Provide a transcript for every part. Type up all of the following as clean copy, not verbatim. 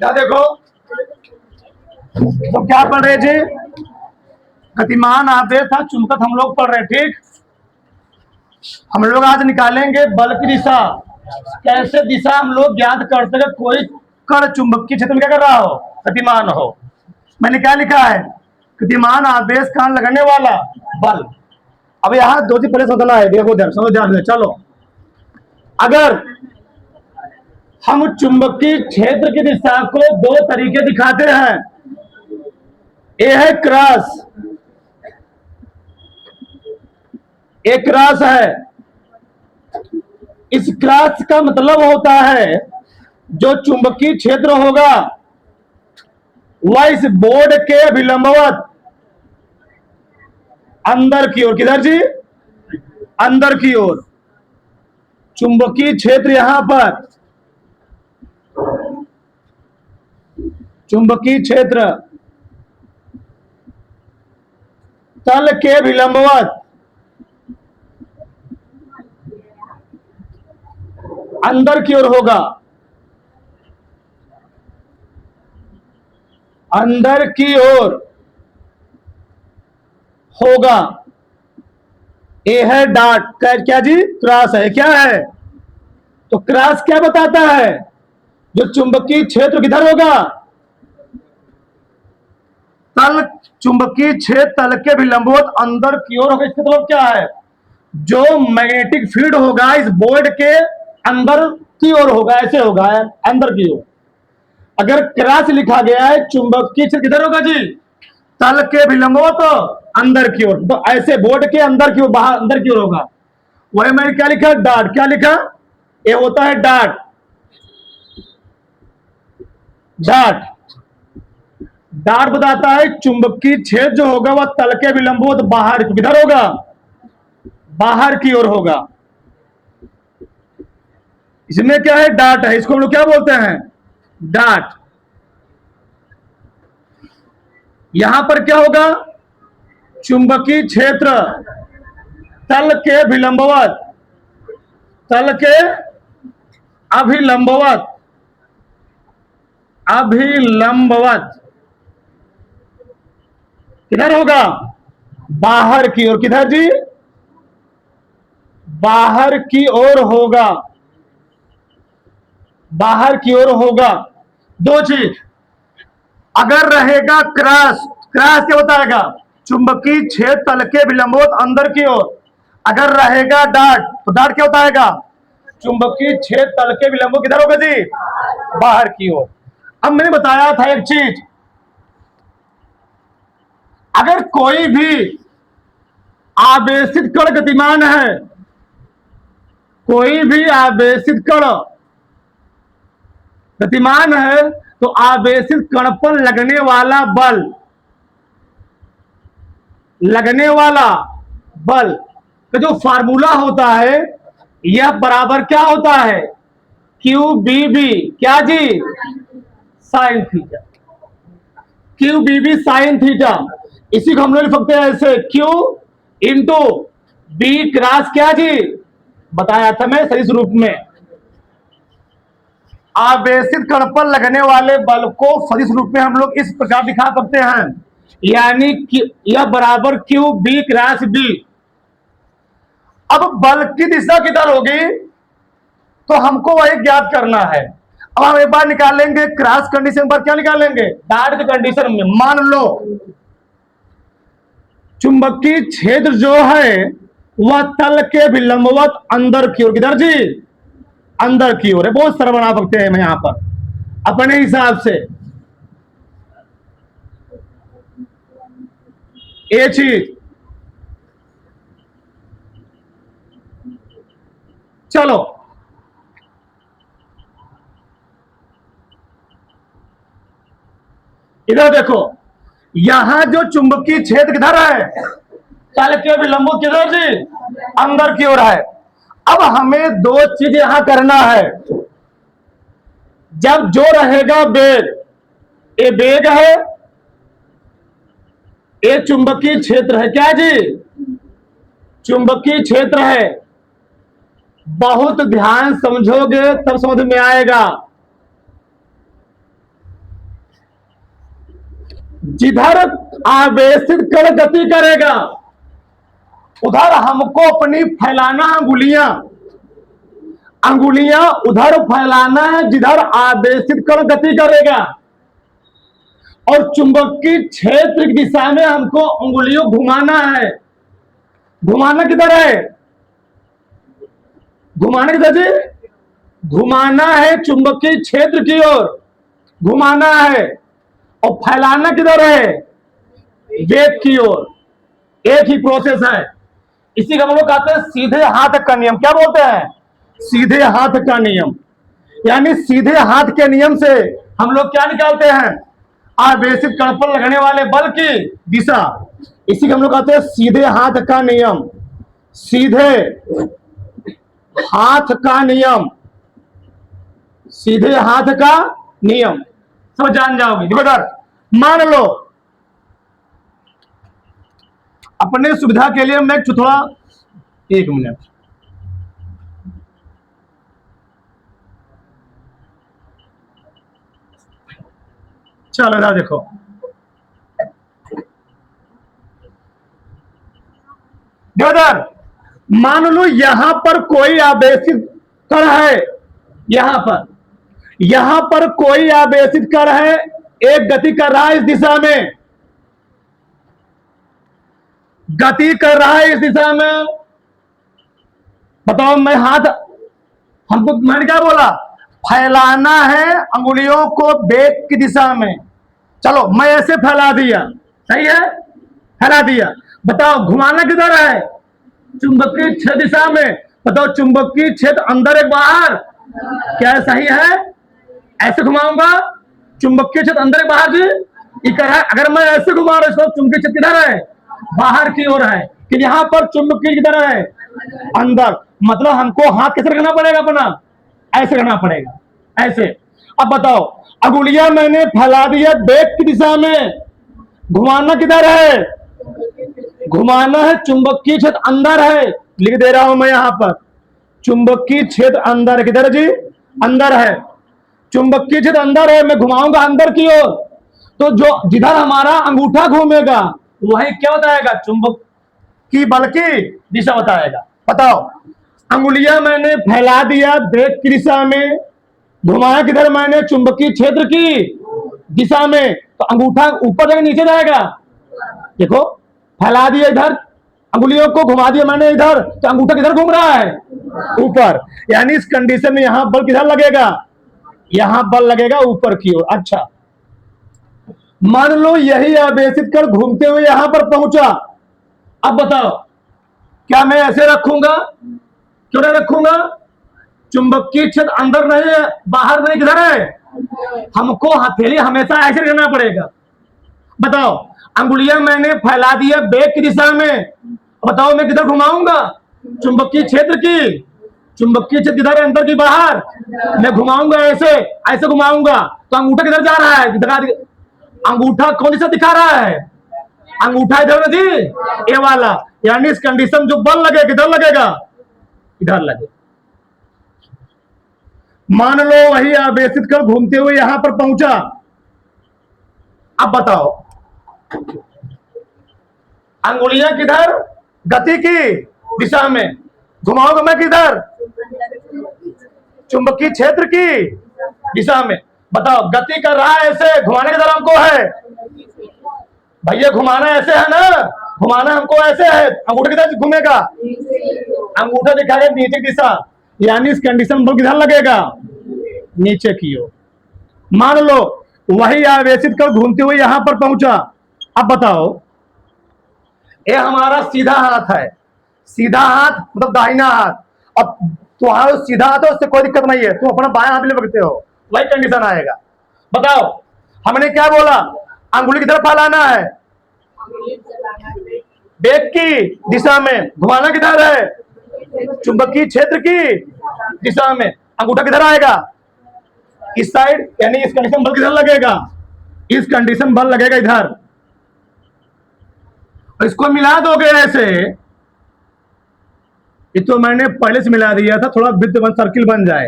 क्या देखो, तो क्या पढ़ रहे जी? गतिमान आवेश था चुंबक हम लोग पढ़ रहे, ठीक। हम लोग आज निकालेंगे बल की दिशा। कैसे दिशा हम लोग ज्ञात कर सके कोई कण चुंबकीय क्षेत्र में क्या कर रहा हो, गतिमान हो। मैंने क्या लिखा है? गतिमान आवेश कारण लगने वाला बल। अब यहाँ दो चीज पहले समझना है, देखो ध्यान, समझो ध्यान से। चलो, अगर हम चुंबकीय क्षेत्र की दिशा को दो तरीके दिखाते हैं, ए है क्रॉस, एक क्रॉस है। इस क्रॉस का मतलब होता है जो चुंबकीय क्षेत्र होगा वह इस बोर्ड के विलंबवत अंदर की ओर, किधर जी? अंदर की ओर। चुंबकीय क्षेत्र यहां पर, चुंबकीय क्षेत्र तल के विलंबवत अंदर की ओर होगा, अंदर की ओर होगा। ए है डॉट, क्या जी? क्रॉस है, क्या है? तो क्रॉस क्या बताता है? जो चुंबकीय क्षेत्र किधर होगा, तल, चुंबकीय क्षेत्र तल के विलंबवत अंदर की ओर होगा। इसका मतलब क्या है? जो मैग्नेटिक फील्ड होगा इस बोर्ड के अंदर की ओर होगा, ऐसे होगा, अंदर की ओर। अगर क्रॉस लिखा गया है चुंबकीय क्षेत्र किधर होगा जी? तल के विलंबवत तो अंदर की ओर, तो ऐसे बोर्ड के अंदर की ओर, बाहर अंदर की ओर होगा। वही मैंने क्या लिखा? डॉट। क्या लिखा? ये होता है डॉट, डॉट। डॉट बताता है चुंबकीय क्षेत्र जो होगा वह तल के विलंबवत बाहर, किधर होगा? बाहर की ओर होगा। इसमें क्या है? डॉट है, इसको हम लोग क्या बोलते हैं? डॉट। यहां पर क्या होगा? चुंबकीय क्षेत्र तल के विलंबवत, तल के अभिलंबवत, अभिलंबवत किधर होगा? बाहर की ओर। किधर जी? बाहर की ओर होगा, बाहर की ओर होगा। दो चीज, अगर रहेगा क्रॉस, क्रॉस क्या बताएगा? चुंबकीय क्षेत्र तल के विलंबवत अंदर की ओर। अगर रहेगा डॉट, तो डॉट क्या बताएगा? चुंबकीय क्षेत्र तल के विलंबवत किधर होगा जी? बाहर की ओर। अब मैंने बताया था एक चीज, अगर कोई भी आवेशित कण गतिमान है, कोई भी आवेशित कण गतिमान है, तो आवेशित कण पर लगने वाला बल, लगने वाला बल का जो फार्मूला होता है यह बराबर क्या होता है? क्यू बी बी, क्या जी? Sine theta. Q B B sine theta. इसी को हम लोग लिख सकते हैं ऐसे, क्यू इंटू बी क्रॉस, क्या जी? बताया था मैं सही रूप में। आवेशित कण पर लगने वाले बल को सदिश रूप में हम लोग इस प्रकार दिखा सकते हैं, यानी कि यह बराबर क्यू बी क्रॉस बी। अब बल की दिशा किधर होगी तो हमको वही ज्ञात करना है। अब हम एक बार निकालेंगे क्रॉस कंडीशन पर, क्या निकालेंगे? डॉट की कंडीशन में मान लो चुंबकीय क्षेत्र जो है वह तल के विलंबवत अंदर की ओर, किधर जी? अंदर की ओर है। बहुत सरल बना सकते हैं मैं यहां पर अपने हिसाब से। ये चीज, चलो इधर देखो, यहां जो चुंबकीय क्षेत्र किधर है? तल के विलंबवत किधर जी? अंदर की ओर है। अब हमें दो चीज यहां करना है। जब जो रहेगा वेग, ये वेग है, ये चुंबकीय क्षेत्र है, क्या जी? चुंबकीय क्षेत्र है। बहुत ध्यान समझोगे तब समझ में आएगा। जिधर आवेशित कण गति करेगा उधर हमको अपनी फैलाना अंगुलियां उधर फैलाना है जिधर आवेशित कण गति करेगा, और चुंबकीय क्षेत्र की दिशा में हमको उंगलियों घुमाना है। घुमाना किधर है? घुमाना किधर जी? घुमाना है चुंबकीय क्षेत्र की ओर घुमाना है, और फैलाना किधर है? वेग की ओर। एक ही प्रोसेस है। इसी का हम लोग कहते हैं सीधे हाथ का नियम। क्या बोलते हैं? सीधे हाथ का नियम। यानी सीधे हाथ के नियम से हम लोग क्या निकालते हैं? आवेशित कण पर लगने वाले बल की दिशा। इसी को हम लोग कहते हैं सीधे हाथ का नियम। सीधे हाथ का नियम। सीधे हाथ का नियम सब जान जाओगे। देखो इधर, मान लो अपने सुविधा के लिए मैं थोड़ा, एक मिनट, चलो इधर देखो, इधर मान लो यहां पर कोई आवेशित कण है, यहां पर कोई आवेशित कण है, एक गति कर रहा है इस दिशा में, गति कर रहा है इस दिशा में। बताओ, मैं हाथ, हमको मैंने क्या बोला? फैलाना है अंगुलियों को वेग की दिशा में। चलो मैं ऐसे फैला दिया, सही है, फैला दिया। बताओ घुमाना किधर है? चुंबकीय क्षेत्र दिशा में। बताओ चुंबकीय क्षेत्र अंदर एक बाहर, क्या सही है? ऐसे घुमाऊंगा, चुंबकीय क्षेत्र अंदर एक बाहर जी, इधर है। अगर मैं ऐसे घुमा रहा हूं इसको, चुंबकीय क्षेत्र किधर है? बाहर की ओर है। कि यहां पर चुंबकीय किधर है? अंदर। मतलब हमको हाथ कैसे रखना पड़ेगा? अपना ऐसे रखना पड़ेगा, ऐसे। अब बताओ, अंगुलियां मैंने फैला दिया वेग की दिशा में, घुमाना किधर है? घुमाना है चुंबकीय क्षेत्र अंदर है। लिख दे रहा हूं मैं यहां पर, चुंबकीय क्षेत्र अंदर। किधर जी? अंदर है। चुंबकीय क्षेत्र अंदर है, मैं घुमाऊंगा अंदर की ओर, तो जो जिधर हमारा अंगूठा घूमेगा वही क्या बताएगा? चुंबक की बल की दिशा बताएगा। बताओ, अंगुलियां मैंने फैला दिया वेग की दिशा में, घुमाया किधर मैंने? चुंबकीय क्षेत्र की दिशा में, तो अंगूठा ऊपर जाएगा नीचे जाएगा? देखो, फैला दिया इधर, अंगुलियों को घुमा दिया मैंने इधर, तो अंगूठा किधर घूम रहा है? ऊपर। यानी इस कंडीशन में यहां बल किधर लगेगा? यहां बल लगेगा ऊपर की ओर। अच्छा, मान लो यही आवेशित कण घूमते हुए यहां पर पहुंचा। अब बताओ, क्या मैं ऐसे रखूंगा? क्यों नहीं रखूंगा? चुंबकीय क्षेत्र अंदर नहीं है, बाहर नहीं, किधर है? हमको हथेली हमेशा ऐसे रखना पड़ेगा। बताओ, अंगुलियां मैंने फैला दिया वेग की दिशा में, बताओ मैं किधर घुमाऊंगा? चुंबकीय क्षेत्र की, चुंबकीय क्षेत्र किधर है? अंदर की बाहर? मैं घुमाऊंगा ऐसे, ऐसे घुमाऊंगा, तो अंगूठा किधर जा रहा है? अंगूठा कौन सा दिखा रहा है? अंगूठा इधर जी, ये वाला। यानी इस कंडीशन जो बल लगेगा किधर लगेगा? इधर लगेगा। मान लो वही आवेशित कण घूमते हुए यहां पर पहुंचा। अब बताओ, अंगुलियां किधर? गति की दिशा में। घुमाऊंगा मैं किधर? चुंबकीय क्षेत्र की दिशा में। बताओ, गति कर रहा है ऐसे, घुमाने किधर हमको है? भैया घुमाना ऐसे है ना, घुमाना हमको ऐसे है, अंगूठा किधर घूमेगा? अंगूठा दिखाएगा नीचे की दिशा। यानी इस कंडीशन बल किधर लगेगा? नीचे की ओर। मान लो वही आवेशित कण घूमते हुए यहां पर पहुंचा। अब बताओ, ये हमारा सीधा हाथ है, सीधा हाथ मतलब दाहिना हाथ। अब तुम्हारा सीधा हाथ है, उससे कोई दिक्कत नहीं है, तुम अपना बायां हाथ ले सकते हो, वही कंडीशन आएगा। बताओ, हमने क्या बोला? अंगुली की तरफ फैलाना है वेग की दिशा में, घुमाना किधर है? चुंबकीय क्षेत्र की दिशा में। अंगूठा किधर आएगा? इस साइड। यानी इस कंडीशन बल किधर लगेगा? इस कंडीशन बल लगेगा इधर। इसको मिला दोगे ऐसे, ये तो मैंने पहले से मिला दिया था, थोड़ा वृत्त बन, सर्किल बन जाए,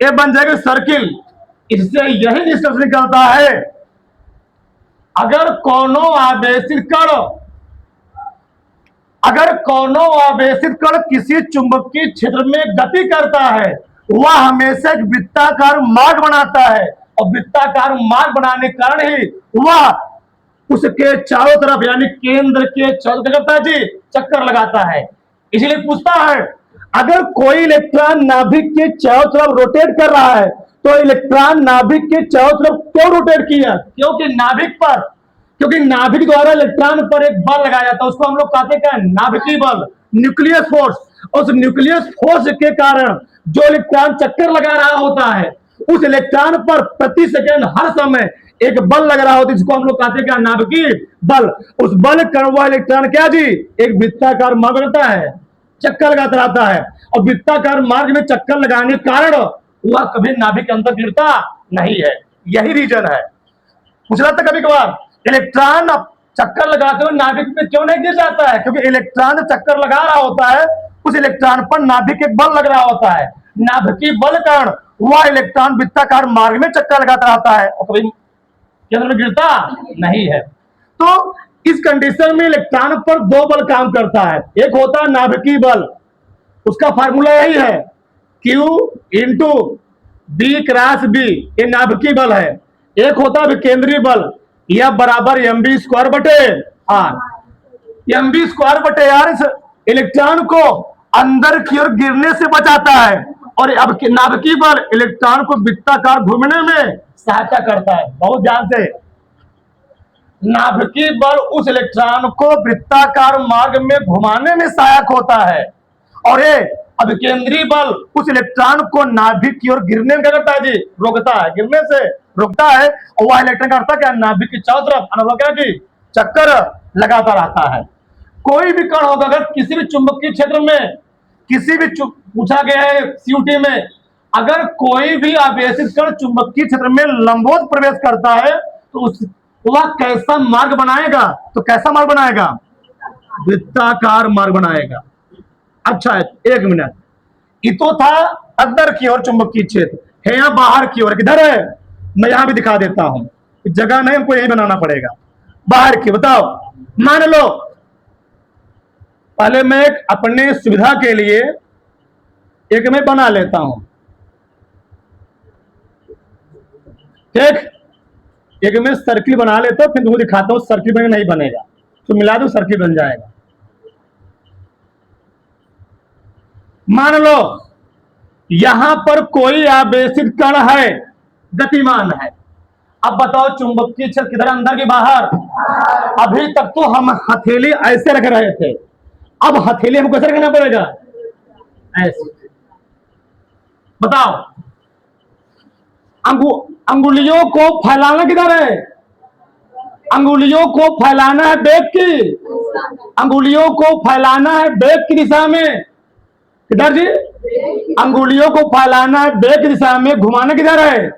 ये बन जाएगा सर्किल। इससे यही निष्कर्ष निकलता है अगर कोनो आवेशित कण किसी चुंबकीय क्षेत्र में गति करता है, वह हमेशा एक वृत्ताकार मार्ग बनाता है, और वृत्ताकार मार्ग बनाने के कारण ही वह उसके चारों तरफ यानी केंद्र के चारों तरफ जी चक्कर लगाता है। इसलिए पूछता है, अगर कोई इलेक्ट्रॉन नाभिक के चारों तरफ रोटेट कर रहा है तो इलेक्ट्रॉन नाभिक के चारों तरफ क्यों रोटेट किया? क्योंकि नाभिक द्वारा इलेक्ट्रॉन पर एक बल लगाया जाता है, उसको हम लोग कहते हैं नाभिकीय बल, न्यूक्लियस फोर्स। उस न्यूक्लियस फोर्स के कारण जो इलेक्ट्रॉन चक्कर लगा रहा होता है, उस इलेक्ट्रॉन पर प्रति सेकंड हर समय एक बल लग रहा होता है, जिसको हम लोग कहते हैं नाभिकीय बल। उस बल का वह इलेक्ट्रॉन क्या जी, एक वृत्ताकार मार्ग बनता है, चक्कर लगाता रहता है, और वृत्ताकार मार्ग में चक्कर लगाने के कारण वह कभी नाभिक के अंदर गिरता नहीं है। यही रीजन है। पूछ रहा था कभी कभार, इलेक्ट्रॉन चक्कर लगाते हुए नाभिक में क्यों नहीं गिर जाता है? क्योंकि इलेक्ट्रॉन चक्कर लगा रहा होता है, उस इलेक्ट्रॉन पर नाभिक एक बल लग रहा होता है, नाभिकीय बल कारण वह इलेक्ट्रॉन वृत्ताकार मार्ग में चक्कर लगाता रहता है और कभी केंद्र में गिरता नहीं है। तो इस कंडीशन में इलेक्ट्रॉन पर दो बल काम करता है, एक होता है नाभिकीय बल, उसका फार्मूला यही है Q into B cross B, ये नाभिकीय बल है। एक होता है विकेंद्रीय बल, यह बराबर mv स्क्वायर बटे आर। mv स्क्वायर बटे आर इस इलेक्ट्रॉन को अंदर की ओर गिरने से बचाता है, और अब नाभिकीय बल इलेक्ट्रॉन को वृत्ताकार घूमने में सहायता करता है। बहुत ध्यान से, नाभिकीय बल उस इलेक्ट्रॉन को वृत्ताकार मार्ग में घुमाने में सहायक होता है, और ये अभिकेंद्रीय बल उस इलेक्ट्रॉन को नाभिक की ओर गिरने में करता है जी, रोकता है, गिरने से रोकता है, और वह इलेक्ट्रॉन करता है क्या, नाभिक की चारों तरफ अनुभव जी चक्कर लगाता रहता है। कोई भी कण होगा, अगर किसी भी चुंबकीय क्षेत्र में पूछा गया है सीयूटी में, अगर कोई भी आवेशित कण चुंबकीय क्षेत्र में लंबवत प्रवेश करता है तो वह कैसा मार्ग बनाएगा? तो कैसा मार्ग बनाएगा? वृत्ताकार मार्ग बनाएगा। अच्छा, एक मिनट, ये तो था अंदर की ओर चुंबकीय क्षेत्र है, यहाँ बाहर की ओर किधर है? मैं यहां भी दिखा देता हूं, जगह नहीं, हमको यही बनाना पड़ेगा। बाहर की बताओ, मान लो पहले मैं अपने सुविधा के लिए एक मैं बना लेता हूं, ठीक, एक मैं सर्किल बना लेता हूं, फिर तुमको दिखाता हूं सर्किल में नहीं बनेगा तो मिला दो, सर्किल बन जाएगा। मान लो यहां पर कोई आवेशित कण है, गतिमान है। अब बताओ चुंबकीय क्षेत्र किधर, अंदर के बाहर? अभी तक तो हम हथेली ऐसे रख रहे थे, अब हथेली हमको कैसे रखना पड़ेगा? ऐसे। बताओ, अंगुलियों को फैलाना किधर है? अंगुलियों को फैलाना है बेग की, अंगुलियों को फैलाना है बेग की दिशा में, किधर जी? अंगुलियों को फैलाना है बेग की दिशा में, घुमाना किधर है?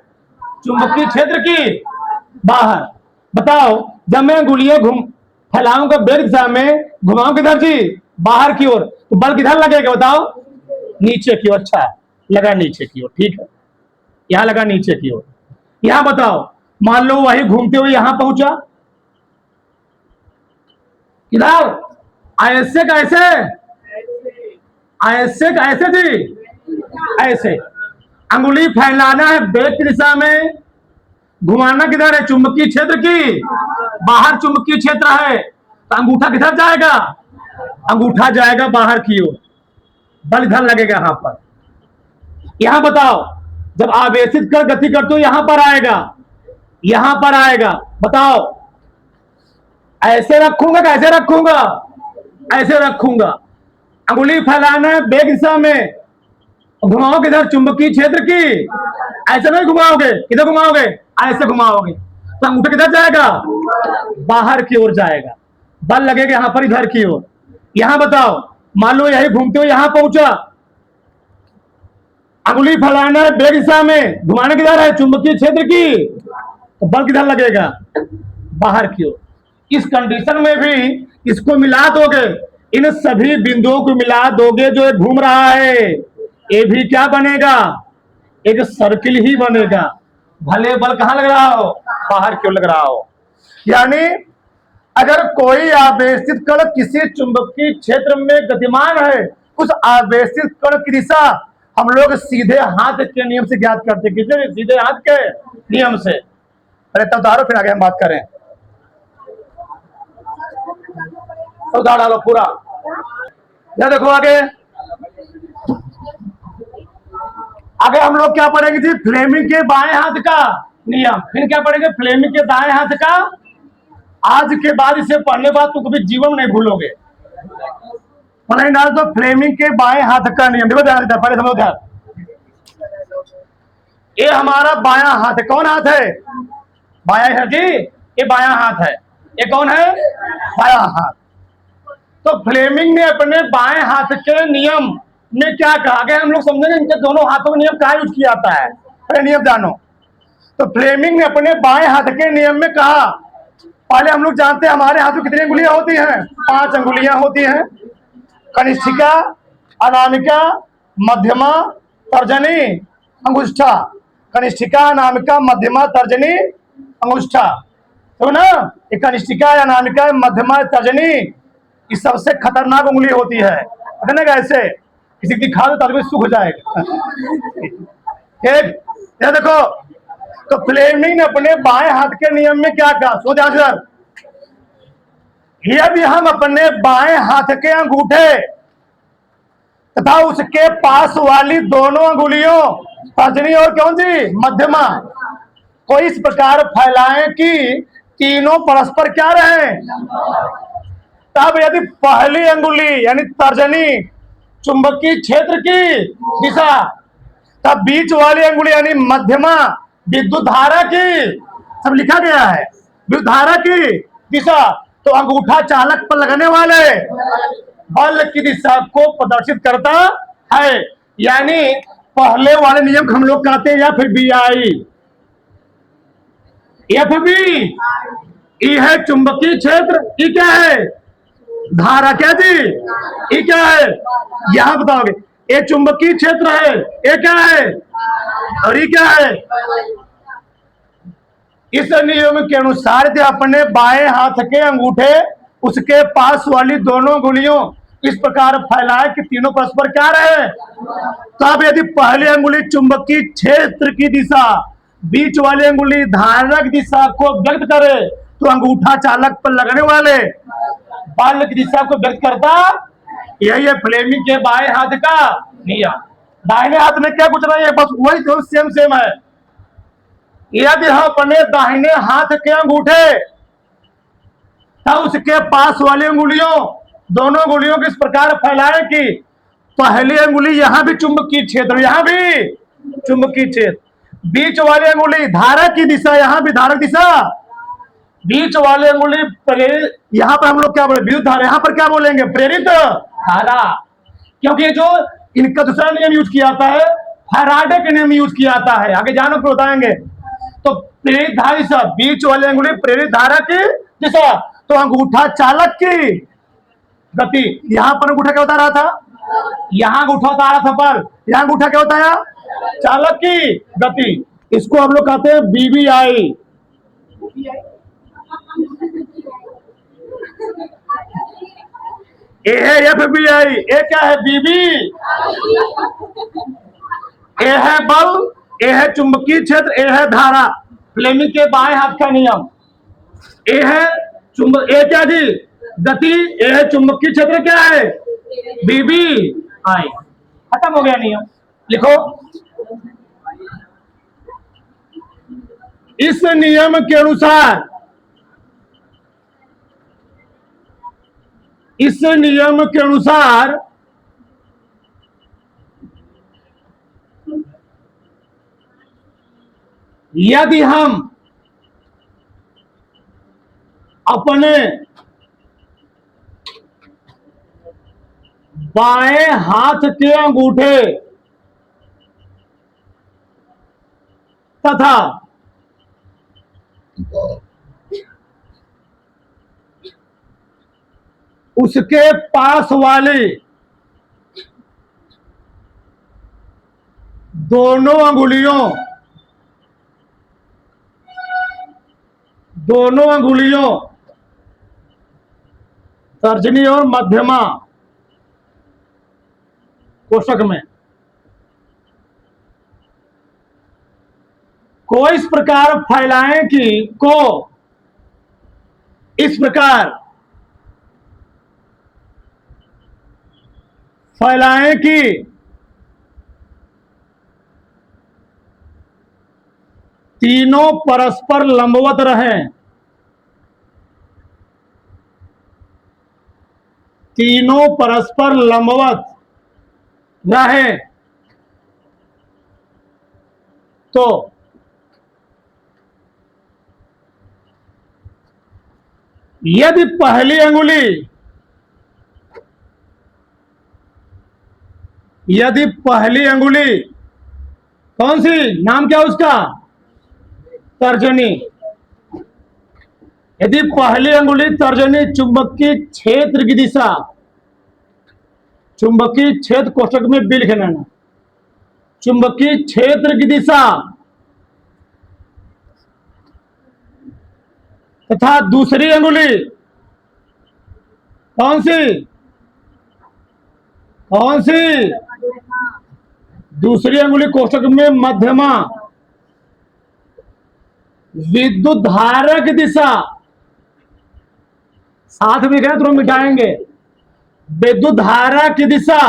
चुंबकीय क्षेत्र की बाहर। बताओ, जब मैं अंगुलियां फैलाऊंगा बेग दिशा में, घुमाऊं किधर जी? बाहर की ओर, तो बल किधर लगेगा बताओ? नीचे की ओर। अच्छा, लगा नीचे की ओर, ठीक है, यहां लगा नीचे की ओर। यहां बताओ, मान लो वही घूमते हुए यहां पहुंचा, किधर? ऐसे कैसे? ऐसे कैसे जी? ऐसे। अंगुली फैलाना है बेग की दिशा में, घुमाना किधर है? चुंबकीय क्षेत्र की बाहर। चुंबकीय क्षेत्र है तो अंगूठा किधर जाएगा? अंगूठा जाएगा बाहर की ओर, बल इधर लगेगा यहां पर। यहां बताओ, जब आवेशित कर गति करते हो यहां पर आएगा, यहां पर आएगा। बताओ, ऐसे रखूंगा कैसे रखूंगा? ऐसे रखूंगा। अंगुली फैलाना है बेग दिशा में, घुमाओ किधर? चुंबकीय क्षेत्र की। ऐसे नहीं घुमाओगे, किधर घुमाओगे? ऐसे घुमाओगे तो अंगूठा किधर जाएगा? बाहर की ओर जाएगा, बल लगेगा यहां पर इधर की ओर। यहां बताओ, मान लो यही घूमते हुए यहां पहुंचा, अंगुली फैलाना है बेग दिशा में, घुमाना किधर है? चुंबकीय क्षेत्र की, तो बल किधर लगेगा? बाहर की ओर। इस कंडीशन में भी इसको मिला दोगे, इन सभी बिंदुओं को मिला दोगे, जो घूम रहा है ये भी क्या बनेगा? एक सर्किल ही बनेगा, भले बल कहां लग रहा हो? बाहर की ओर लग रहा हो। यानी अगर कोई आवेशित कण किसी चुंबकीय क्षेत्र में गतिमान है, उस आवेशित कण की दिशा हम लोग सीधे हाथ के नियम से ज्ञात करते हैं। किसे? सीधे हाथ के नियम से। अरे तब उतारो, फिर आगे हम बात करें। उतार डालो पूरा। यह देखो आगे आगे हम लोग क्या पढ़ेंगे जी? फ्लेमिंग के बाएं हाथ का नियम। फिर क्या पढ़ेंगे? फ्लेमिंग के दाएं हाथ का। आज के बाद इसे पढ़ने बाद तुम कभी जीवन में नहीं भूलोगे। नहीं डाल तो फ्लेमिंग के बाएं हाथ का नियम। देखो ध्यान देता, पहले समझो ध्यान। ये हमारा बायां हाथ है। कौन हाथ है? बायां है जी, ये बायां हाथ है। ये कौन है? बायां हाथ। तो फ्लेमिंग ने अपने बाएं हाथ के नियम में क्या कहा? आगे हम लोग समझेंगे इनके दोनों हाथों में नियम कहा यूज किया जाता है। अरे नियम जानो। तो फ्लेमिंग ने अपने बाएं हाथ के नियम में कहा, पहले हम लोग जानते हैं हमारे हाथ में कितनी अंगुलियां होती हैं? 5 अंगुलियां होती हैं। कनिष्ठिका, अनामिका, मध्यमा, तर्जनी, अंगुष्ठा। कनिष्ठिका, अनामिका, मध्यमा, तर्जनी, अंगुष्ठा। तो ना ये कनिष्ठिका, अनामिका, मध्यमा, तर्जनी ये सबसे खतरनाक उंगली होती है। पता ना कैसे? किसी की खा दो तो सूख जाएगा। ये देखो, तो फ्लेमिंग ने अपने बाएं हाथ के नियम में क्या कहा? सो ध्यान सर, यदि हम अपने बाएं हाथ के अंगूठे तथा उसके पास वाली दोनों अंगुलियों तर्जनी और कौन सी? मध्यमा को इस प्रकार फैलाएं कि तीनों परस्पर क्या रहे? तब यदि पहली अंगुली यानी तर्जनी चुंबकीय क्षेत्र की दिशा, तब बीच वाली अंगुली यानी मध्यमा विद्युत धारा की, सब लिखा गया है, विद्युत धारा की दिशा, तो अंगूठा चालक पर लगने वाले बल की दिशा को प्रदर्शित करता है। यानी पहले वाले नियम हम लोग कहते हैं या फिर BI, FB। ये है चुंबकीय क्षेत्र, ये क्या है? धारा। क्या जी? ये क्या है? यहां बताओगे, ये चुंबकीय क्षेत्र है, ये क्या है और ये क्या है? इस नियम के अनुसार जो अपने बाएं हाथ के अंगूठे उसके पास वाली दोनों अंगुलियों इस प्रकार फैलाए कि तीनों परस्पर क्या रहे? तब यदि पहली अंगुली चुंबकीय क्षेत्र की दिशा, बीच वाली अंगुली धारक दिशा को व्यक्त करे, तो अंगूठा चालक पर लगने वाले बल की दिशा को व्यक्त करता। यही है फ्लेमिंग के बाएं हाथ का नियम। दाहिने हाथ में क्या कुछ नहीं है, बस वही तो सेम सेम है। यदि हम अपने दाहिने हाथ के अंगूठे तब उसके पास वाली अंगुलियों, दोनों अंगुलियों को इस प्रकार फैलाएं कि पहली अंगुली यहां भी चुंबकीय क्षेत्र, यहां भी चुंबकीय क्षेत्र, बीच वाली अंगुली धारक की दिशा, यहां भी धारक दिशा, बीच वाले अंगुली प्रेरित, यहां पर हम लोग क्या बोले? विद्युत धारा। यहां पर क्या बोलेंगे? प्रेरित धारा। क्योंकि जो इनका दूसरा नियम यूज किया जाता है, फैराडे के नियम यूज किया जाता है, आगे जानो फिर बताएंगे। तो प्रेरित धारा दिशा, बीच वाली अंगुली प्रेरित धारा की दिशा, तो अंगूठा चालक की गति। यहां पर अंगूठा क्या बता रहा था? यहां अंगूठा बता रहा था, पर यहां अंगूठा क्या बताया? चालक की गति। इसको हम लोग कहते हैं BBI। ए है FBI, ए क्या है? BB। ए है बल, ए है चुंबकीय क्षेत्र, ए है धारा। फ्लेमिंग के बाएं हाथ का नियम। ए है चुंबक, ए क्या जी? गति, ए है चुंबकीय क्षेत्र, क्या है? BBI। खत्म हो गया नियम। लिखो, इस नियम के अनुसार, इस नियम के अनुसार यदि हम अपने बाएं हाथ के अंगूठे तथा उसके पास वाली दोनों अंगुलियों दोनों अंगुलियों तर्जनी और मध्यमा कोष्ठक में को इस प्रकार फैलाएं कि को इस प्रकार फैलाएं कि तीनों परस्पर लंबवत रहें, तीनों परस्पर लंबवत रहे तो यदि पहली अंगुली कौन सी, नाम क्या उसका, तर्जनी, यदि पहली अंगुली तर्जनी चुंबकीय क्षेत्र की दिशा, चुंबकीय क्षेत्र कोष्ठक में बी लिख लेना, चुंबकीय क्षेत्र की दिशा तथा दूसरी अंगुली कौन सी दूसरी अंगुली कोष्ठक में मध्यमा विद्युत धारा की दिशा, साथ में गए तो मिटाएंगे, विद्युत धारा की दिशा,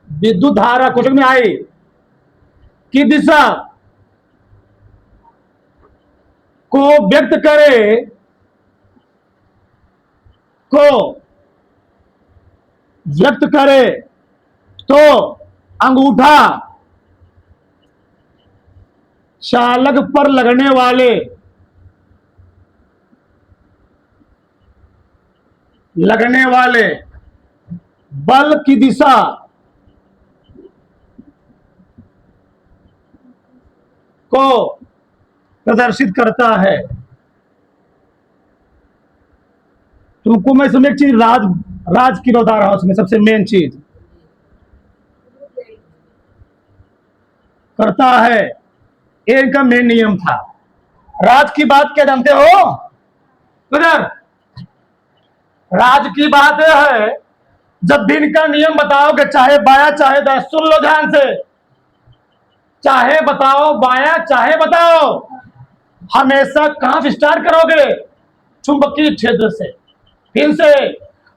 विद्युत धारा कोष्ठक में आई की दिशा को व्यक्त करे तो अंगूठा चालक पर लगने वाले बल की दिशा को प्रदर्शित करता है। तुमको मैं इसमें एक चीज राज की बता रहा हूं, उसमें सबसे मेन चीज करता है, ये इनका मेन नियम था। राज की बात क्या जानते हो उधर? राज की बात है, जब भी इनका नियम बताओगे, चाहे बाया चाहे दाया, सुन लो ध्यान से, चाहे बताओ बाया चाहे बताओ, हमेशा कहां से स्टार्ट करोगे? चुंबकीय क्षेत्र से। फिर से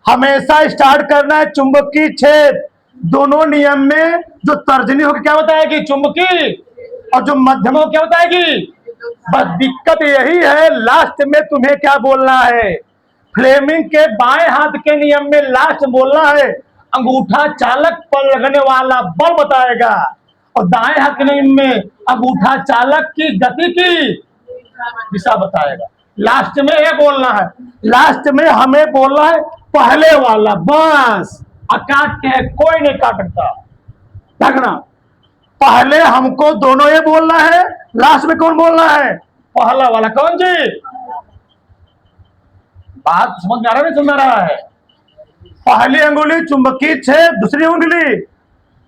हमेशा स्टार्ट करना है चुंबकीय क्षेत्र। दोनों नियम में जो तर्जनी होगी क्या बताएगी? चुंबकीय, और जो मध्यम हो क्या बताएगी? बस दिक्कत यही है, लास्ट में तुम्हें क्या बोलना है? फ्लेमिंग के बाएं हाथ के नियम में लास्ट बोलना है अंगूठा चालक पर लगने वाला बल बताएगा, और दाएं हाथ के नियम में अंगूठा चालक की गति की दिशा बताएगा। लास्ट में ये बोलना है, लास्ट में हमें बोलना है पहले वाला, बस। काट के कोई नहीं काट सकता, देखना। पहले हमको दोनों ये बोलना है, लास्ट में कौन बोलना है? पहला वाला। कौन जी? बात समझ में आ रहा है, नहीं समझ रहा है? पहली अंगुली चुंबकीय क्षेत्र, दूसरी अंगुली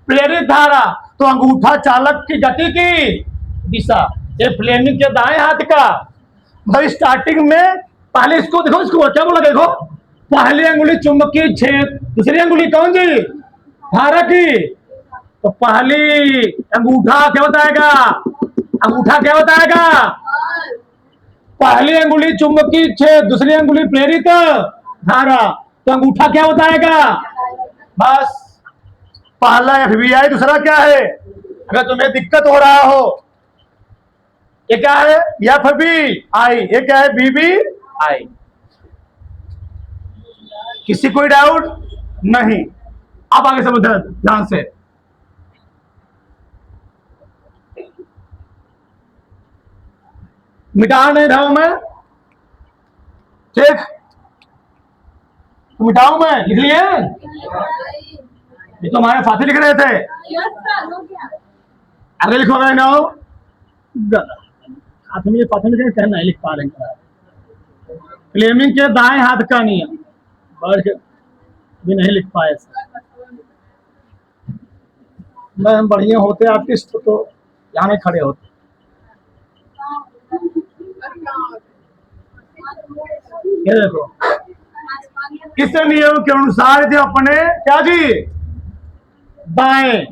प्रेरित धारा, तो अंगूठा चालक की गति की दिशा। ये फ्लेमिंग के दाएं हाथ का भाई स्टार्टिंग में पहले इसको देखो, इसको क्या बोला देखो, पहली अंगुली चुंबकीय क्षेत्र, दूसरी अंगुली कौन सी? धारा की। तो पहली अंगूठा क्या बताएगा? अंगूठा क्या बताएगा? पहली अंगुली चुंबकीय क्षेत्र, दूसरी अंगुली प्रेरित धारा, तो अंगूठा क्या बताएगा? बस। पहला FBI, दूसरा क्या है? अगर तुम्हें दिक्कत हो रहा हो, ये क्या है? FBI, ये क्या है? BBI। किसी कोई डाउट नहीं? अब आगे समझ ध्यान से। मिटा नहीं रहा हूं मैं, ठीक? मिटाऊं मैं? लिख लिए? ये तो हमारे साथी लिख रहे थे, आगे लिखोगे ना? प्राथमिक कहना है, लिख पा लेंगे। फ्लेमिंग के दाएं हाथ का नियम भी नहीं लिख पाए। मैं हम बढ़िया होते आर्टिस्ट तो यहाँ नहीं खड़े होते। ये देखो, इस नियम के अनुसार जो अपने क्या जी दाएं,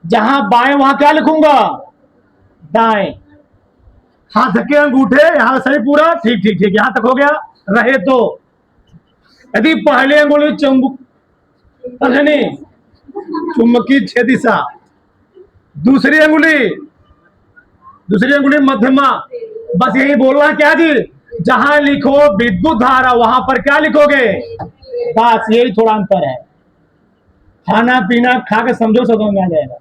जहां बाएं वहां क्या लिखूंगा दाएं, हाथ के अंगूठे यहां सही पूरा ठीक ठीक ठीक यहां तक हो गया रहे तो यदि पहले अंगुली चुंबकी छह दिशा, दूसरी अंगुली मध्यमा, बस यही बोलना क्या जी जहां लिखो विद्युत धारा वहां पर क्या लिखोगे, बस यही थोड़ा अंतर है। खाना पीना खा के समझो समझ में आ जाएगा।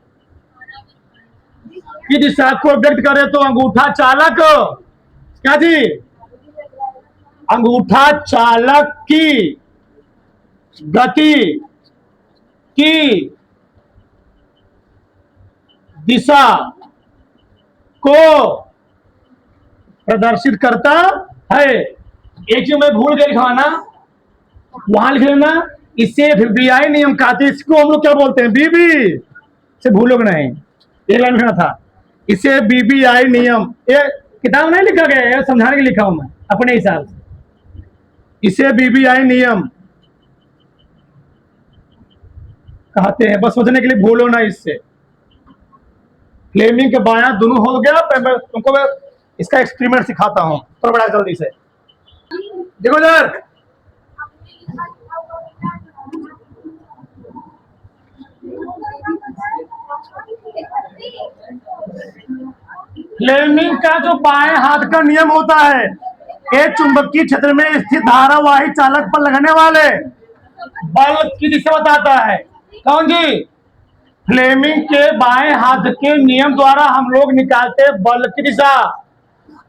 कि दिशा को व्यक्त करे तो अंगूठा चालक क्या जी, अंगूठा चालक की गति की दिशा को प्रदर्शित करता है। एक चीज मैं भूल गया लिखवाना, वहां लिख लेना, इससे बीआई नियम कहते, इसको हम लोग क्या बोलते हैं बीबी, से भूलोगे नहीं, एक लाइन लिखना था, इसे बीबीआई नियम, ये किताब नहीं लिखा गया है, समझाने के लिखा हूं मैं अपने हिसाब से, इसे बीबीआई नियम कहते हैं, बस सोचने के लिए भूलो ना इससे। फ्लेमिंग के बायां दोनों हो गया, मैं तुमको इसका एक्सपेरिमेंट सिखाता हूं, तो बड़ा जल्दी से देखो इधर, फ्लेमिंग का जो बाएं हाथ का नियम होता है, एक चुंबकीय क्षेत्र में स्थित धारावाही चालक पर लगने वाले बल की दिशा बताता है। कौन जी, फ्लेमिंग के बाएं हाथ के नियम द्वारा हम लोग निकालते हैं बल की दिशा,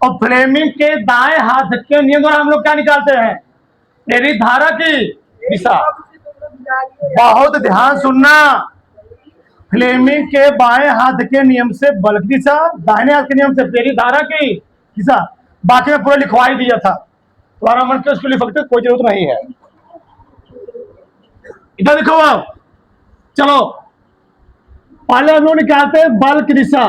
और फ्लेमिंग के दाएं हाथ के नियम द्वारा हम लोग क्या निकालते हैं, प्रेरित धारा की दिशा। बहुत ध्यान सुनना, फ्लेमिंग के बाएं हाथ के नियम से बल की दिशा, दाहिने हाथ के नियम से प्रेरित धारा की दिशा, बाकी में पूरा लिखवा ही दिया था, तुम्हारा मन के उसको लिख सकते, कोई जरूरत नहीं है। इधर देखो अब, चलो पहले हम लोग निकालते हैं बल की दिशा।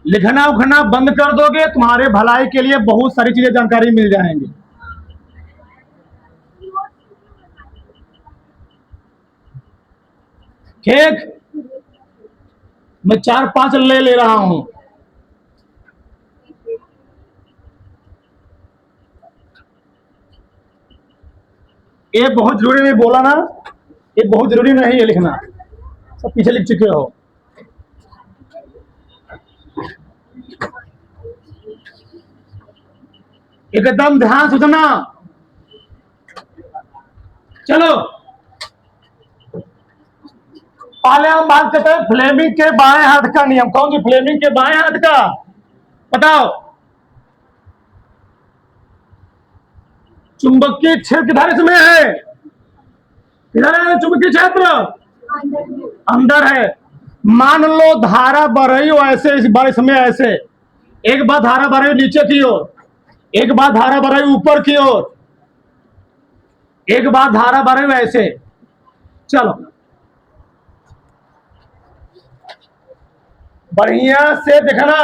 लिखना उखना बंद कर दोगे, तुम्हारे भलाई के लिए बहुत सारी चीजें जानकारी मिल जाएंगी। ठीक, मैं 4-5 ले रहा हूं। ये बहुत जरूरी नहीं बोला ना, ये बहुत जरूरी नहीं है लिखना, सब पीछे लिख चुके हो। एकदम ध्यान सुनना, चलो पहले हम बात करते हैं फ्लेमिंग के बाएं हाथ का नियम। कौन सी फ्लेमिंग के बाएं हाथ का, बताओ। चुंबकीय क्षेत्र किधर इसमें है, किधर है चुंबकीय क्षेत्र, अंदर है। मान लो धारा बढ़ रही हो ऐसे, इस बार इसमें ऐसे, एक बार धारा बढ़ रही नीचे की ओर, एक बार धारा बढ़ रही ऊपर की ओर, एक बार धारा बढ़ रही ऐसे। चलो बढ़िया से देखना,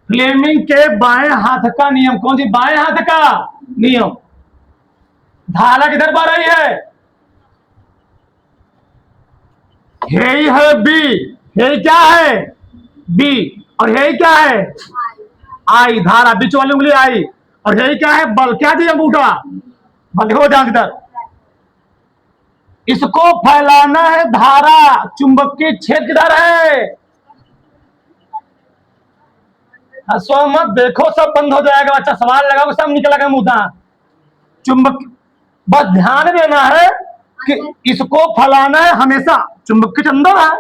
फ्लेमिंग के बाएं हाथ का नियम। कौन सी बाएं हाथ का नियम, धारा किधर बढ़ रही है, यही है बी, यही क्या है बी, और यही क्या है आई, धारा बीच वाली उंगली आई, और यही क्या है बल, क्या दी अंगूठा बल, देखो ध्यान किधर, इसको फैलाना है धारा, चुंबकीय क्षेत्र किधर है, हंसो मत, देखो सब बंद हो जाएगा, अच्छा सवाल लगाओ सब निकलेगा मुद्दा। चुंबक, बस ध्यान देना है कि इसको फैलाना है हमेशा, चुंबकीय अंदर है,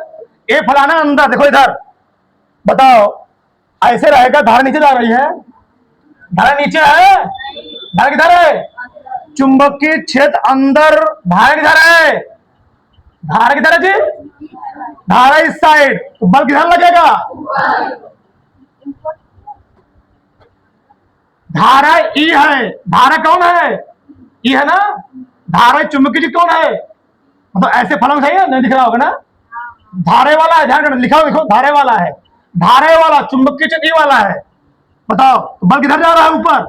ये फैलाना अंदर, देखो इधर, बताओ ऐसे रहेगा, धारा नीचे जा रही है, धारा नीचे है, धारा किधर है, चुंबकीय क्षेत्र अंदर, धारा किधर है, धारा किधर है जी, धारा इस साइड, तो बल किधर लगेगा, धारा ई है, धारा कौन है, ई है ना, धारा चुंबकीय कौन है, मतलब ऐसे फलन सही है, नहीं दिख रहा होगा ना, धारे वाला है, ध्यान लिखा लिखो धारे वाला है, धारे वाला चुंबकीय क्षेत्र ये वाला है। बताओ तो बल किधर जा रहा है? ऊपर।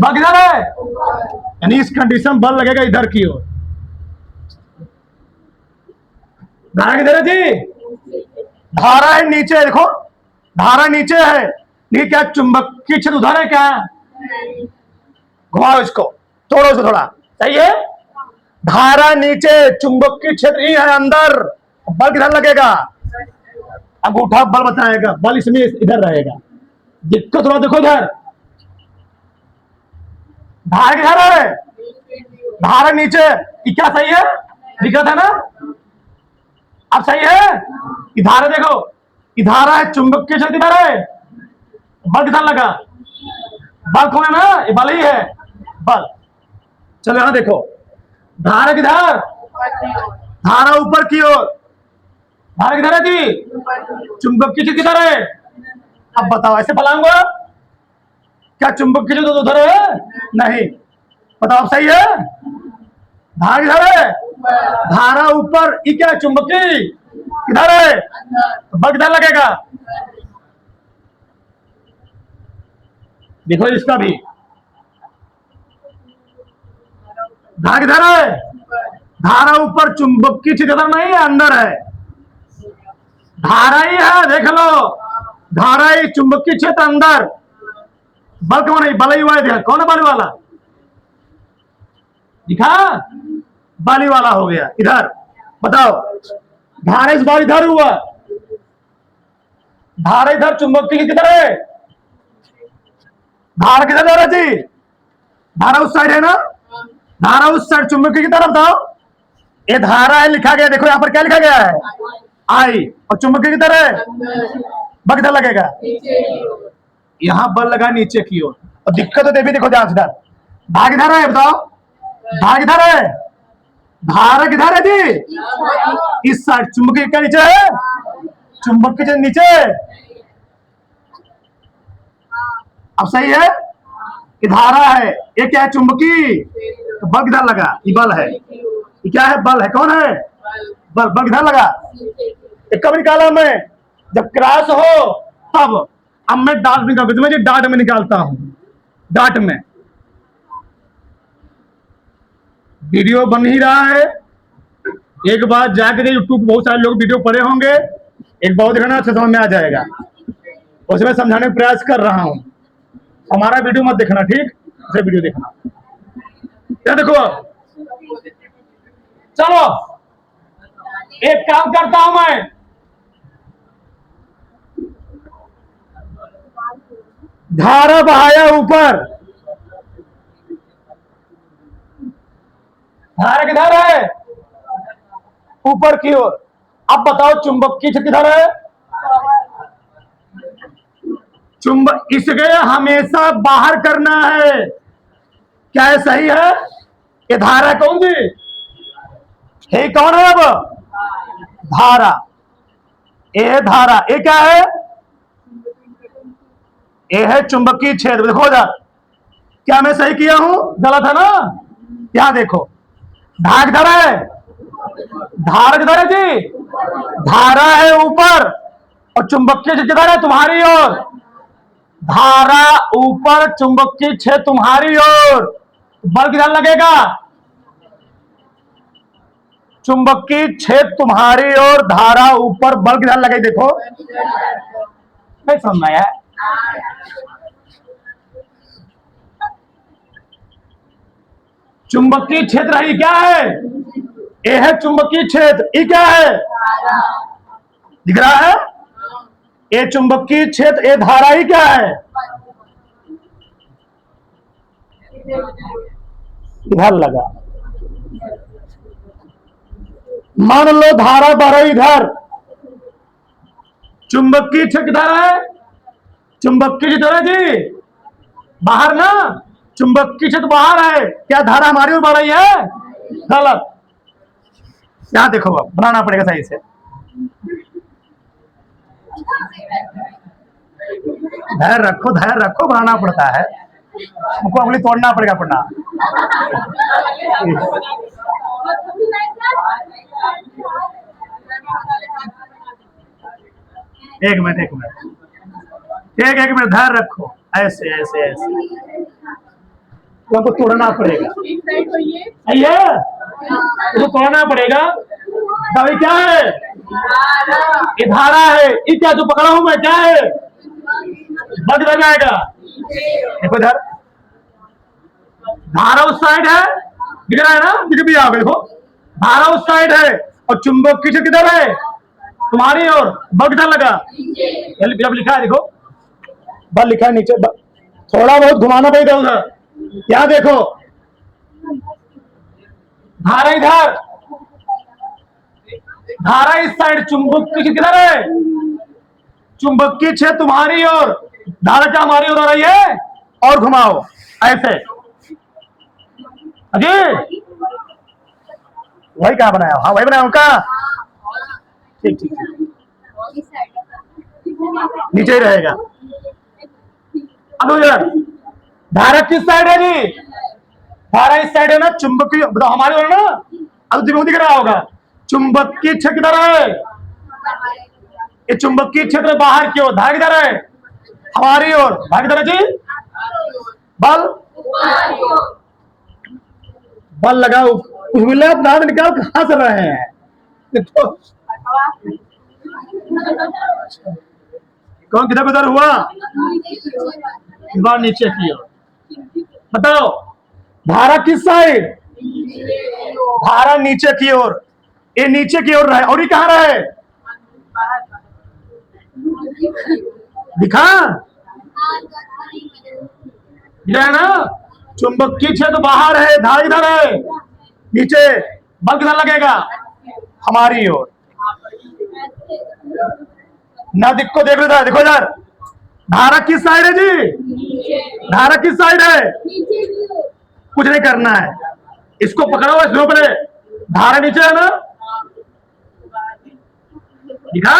बल किधर है? यानी इस कंडीशन में बल लगेगा इधर की ओर। धारा किधर है जी? धारा है नीचे, देखो धारा नीचे है। ये क्या चुंबकीय क्षेत्र उधर है क्या? घुमाओ इसको, तोड़ो इसको थोड़ा, सही है। धारा नीचे, चुंबकीय क्षेत्र ही है अंदर, बल किधर लगेगा? अंगूठा बल बताएगा, बल इसमें इधर रहेगा। दिक्कत थोड़ा देखो इधर, धारा किधर है? धारा नीचे, ये क्या सही है? दिक्कत है ना? अब सही है? ये धारा देखो, ये धारा है, चुंबकीय क्षेत्र इधर है, बल किधर लगा? बल कौन है ना? ये बल ही है, बल। चलो यहां देखो, धारा किधर? धारा ऊपर की ओर। धारा किधर है जी? चुंबकीय क्षेत्र किधर है? अब बताओ ऐसे फलाऊंगा क्या? चुंबकीय क्षेत्र उधर है? नहीं। बताओ सही है? धारा किधर है? धारा ऊपर, ये क्या चुंबकीय किधर है? बल किधर लगेगा? देखो इसका भी, धारा किधर है? धारा ऊपर, चुंबकीय क्षेत्र इधर नहीं है, अंदर है। धारा ही है, देख लो, धारा ही, चुंबकीय क्षेत्र अंदर, बल कौन है? बल ही हुआ है। कौन है बल वाला? दिखा, बल ही वाला हो गया इधर। बताओ, धारा इस बार इधर हुआ, धारा इधर, चुंबकीय किधर है? धारा किधर जा रहा जी? धारा उस साइड है ना? धारा उस साइड, चुंबकीय की तरफ। बताओ, ये धारा है, लिखा गया, देखो यहां पर क्या लिखा गया है? आई। और चुंबकीय किधर है? बल किधर लगेगा? यहां बल लगा नीचे की ओर। और दिक्कत तो देवी, देखो ध्यान से, धारा किधर है? बताओ, धारा किधर है? धारा किधर है जी? इस साइड। चुंबकीय क्या नीचे है? चुंबकीय के नीचे। अब सही है? ये धारा है, ये क्या है? चुंबकीय। तो बल किधर लगा? ये बल है। ये क्या है? बल है। कौन है? बल। बल किधर लगा? ये कब निकाला मैं? जब क्रॉस हो तब। अब मैं डाट निकालता हूं, डाट में निकालता हूं, डाट में। वीडियो बन ही रहा है, एक बार जाकर यूट्यूब, बहुत सारे लोग वीडियो पढ़े होंगे, एक बार देखना, अच्छा समझ में आ जाएगा। उसमें समझाने का प्रयास कर रहा हूं। हमारा वीडियो मत देखना, ठीक? उसे वीडियो देखना। क्या देखो, चलो एक काम करता हूं मैं, धारा बहाया ऊपर, धारा किधर है? ऊपर की ओर। अब बताओ चुंबकीय क्षेत्र किधर है? चुंबक, इसके हमेशा बाहर करना है। क्या है? सही है? ये धारा कौन सी है? कौन है? अब धारा, ये धारा, ये क्या है? ये है चुंबकीय क्षेत्र। देखो इधर, क्या मैं सही किया हूं? गलत है ना? क्या देखो, धारा किधर है? धारा किधर है जी? धारा है ऊपर, और चुंबकीय क्षेत्र किधर है? तुम्हारी ओर। धारा ऊपर, चुंबकीय क्षेत्र तुम्हारी ओर, बल किधर लगेगा? चुंबकीय क्षेत्र तुम्हारी ओर, धारा ऊपर, बल किधर लगे? देखो, नहीं समझ में आया? चुंबकीय क्षेत्र है, क्या है? ये है चुंबकीय क्षेत्र। ये क्या है? दिख रहा है? ये चुंबकीय क्षेत्र, ये धारा ही क्या है? इधर लगा। मान लो धारा बह रही इधर, चुंबकीय क्षेत्र किधर है? चुंबकीय क्षेत्र है जी बाहर ना, चुंबकीय क्षेत्र बाहर है। क्या धारा हमारी ओर बढ़ रही है? गलत। यहां देखो, अब बनाना पड़ेगा सही से। धैर्य रखो, धैर्य रखो, बनाना पड़ता है, हमको उंगली तोड़ना पड़ेगा पढ़ना। एक मिनट एक मिनट, एक मिनट धैर्य रखो। ऐसे ऐसे ऐसे तुमको तोड़ना पड़ेगा, ये तो तोड़ना पड़ेगा। दवाई क्या है? ये धारा है। ये क्या जो पकड़ा हूं मैं क्या है? बंद कर जाएगा। देखो इधर धारा उस साइड है, दिख रहा है ना? दिख भी आओगे। देखो धारा उस साइड है और चुंबक की किधर है? तुम्हारी ओर। बल किधर लगा? जब लिखा है देखो, बल लिखा है नीचे। थोड़ा बहुत घुमाना पड़ेगा उधर। यहाँ देखो धारा इधर, धारा इस साइड, चुंबक की किधर है? चुंबक की छेद तुम्हारी ओर, धारा क्या हमारी ओर आ रही है? और घुमाओ ऐसे। अजी वही कहा बनाया? हाँ वही बनाया उनका। ठीक ठीक नीचे ही रहेगा। अब इधर धारा किस साइड है जी? धारा इस साइड है ना, चुंबक की बताओ हमारी ओर ना। अब दिमाग दिख रहा होगा, चुंबक की छेद किधर है? ये चुंबक की क्षेत्र बाहर की ओर, धारा किधर है? हमारी ओर। धारा किधर है जी? बल बल लगाओ। कुछ मिल रहा है? दांत निकाल कहां से रहे हैं? कौन किधर किधर हुआ? बार नीचे की ओर। बताओ धारा किस साइड? धारा नीचे की ओर। ये नीचे की ओर रहे और ये कहां रहे? दिखा है ना? चुंबक की छेद बाहर है, धारा इधर है नीचे। बल किधर लगेगा? हमारी ओर। ना दिक्को देख लो, देखो इधर धारा किस साइड है जी? धारा किस साइड है? कुछ नहीं करना है, इसको पकड़ो इसके ऊपर। धारा नीचे है ना? दिखा?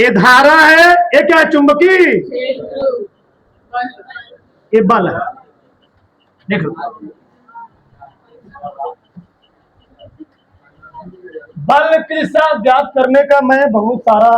ये धारा है, ये क्या है? चुंबकी। ये बल है। देख लो बल की दिशा ज्ञात करने का मैं बहुत सारा